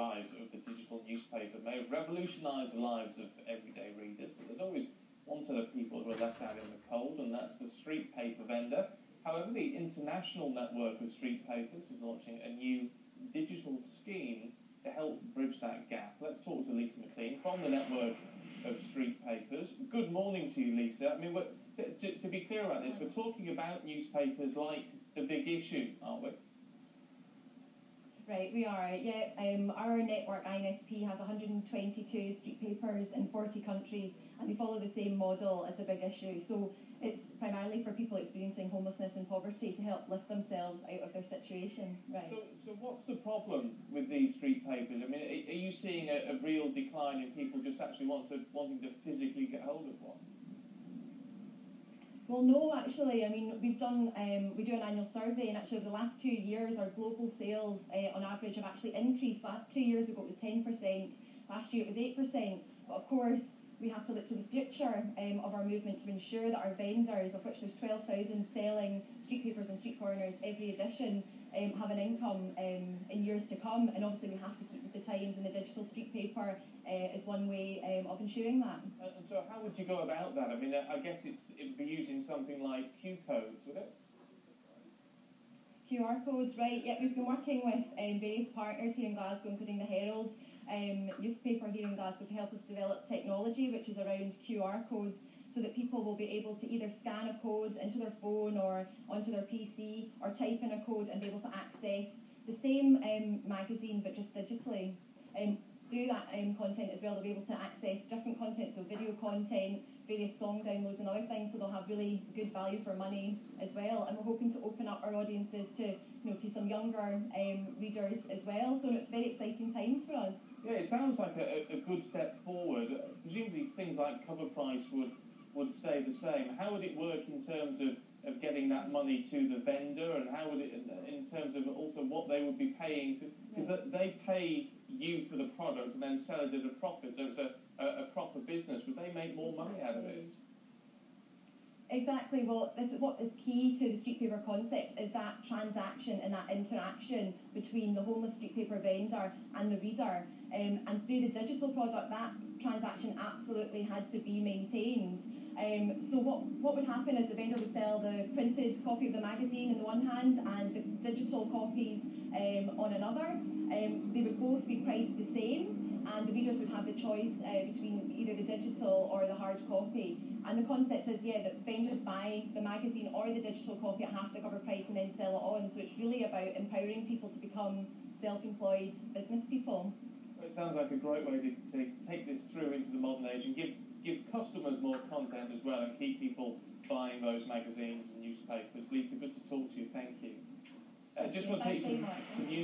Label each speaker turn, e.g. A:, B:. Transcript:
A: rise of the digital newspaper may have revolutionised the lives of everyday readers, but there's always one set of people who are left out in the cold, and that's the street paper vendor. However, the International Network of Street Papers is launching a new digital scheme to help bridge that gap. Let's talk to Lisa McLean from the Network of Street Papers. Good morning to you, Lisa. I mean, to be clear about this, we're talking about newspapers like the big issue, aren't we?
B: Right, we are, yeah. Our network, INSP, has 122 street papers in 40 countries, and they follow the same model as the big issue. So it's primarily for people experiencing homelessness and poverty to help lift themselves out of their situation. Right.
A: So what's the problem with these street papers? I mean, are you seeing a real decline in people just actually wanting to physically get hold of one?
B: Well, no, actually. I mean, we do an annual survey, and actually over the last 2 years, our global sales on average have actually increased. 2 years ago it was 10%, last year it was 8%. But of course, we have to look to the future of our movement to ensure that our vendors, of which there's 12,000 selling street papers and street corners every edition, have an income in years to come. And obviously we have to keep with the times, and the digital street paper is one way of ensuring that.
A: And so how would you go about that? I mean, I guess it'd be using something like Q codes, would it?
B: QR codes, right. Yeah, we've been working with various partners here in Glasgow, including the Herald newspaper here in Glasgow, to help us develop technology which is around QR codes, so that people will be able to either scan a code into their phone or onto their PC, or type in a code and be able to access the same magazine but just digitally. Through that content as well, they'll be able to access different content, so video content, various song downloads and other things, so they'll have really good value for money as well. And we're hoping to open up our audiences to some younger readers as well, so it's very exciting times for us.
A: Yeah, it sounds like a good step forward. Presumably things like cover price would stay the same. How would it work in terms of getting that money to the vendor, and how would it, in terms of also what they would be paying to, because they pay you for the product and then sell it at a profit, so it's a proper business. Would they make more money out of this?
B: Exactly. Well, this is what is key to the street paper concept, is that transaction and that interaction between the homeless street paper vendor and the reader. And through the digital product, that transaction absolutely had to be maintained. So what would happen is the vendor would sell the printed copy of the magazine on the one hand and the digital copies on another. They would both be priced the same, and the readers would have the choice between either the digital or the hard copy. And the concept is, that vendors buy the magazine or the digital copy at half the cover price and then sell it on. So it's really about empowering people to become self-employed business people.
A: It sounds like a great way to take this through into the modern age and give customers more content as well, and keep people buying those magazines and newspapers. Lisa, good to talk to you. Thank you. Just want to take you to news.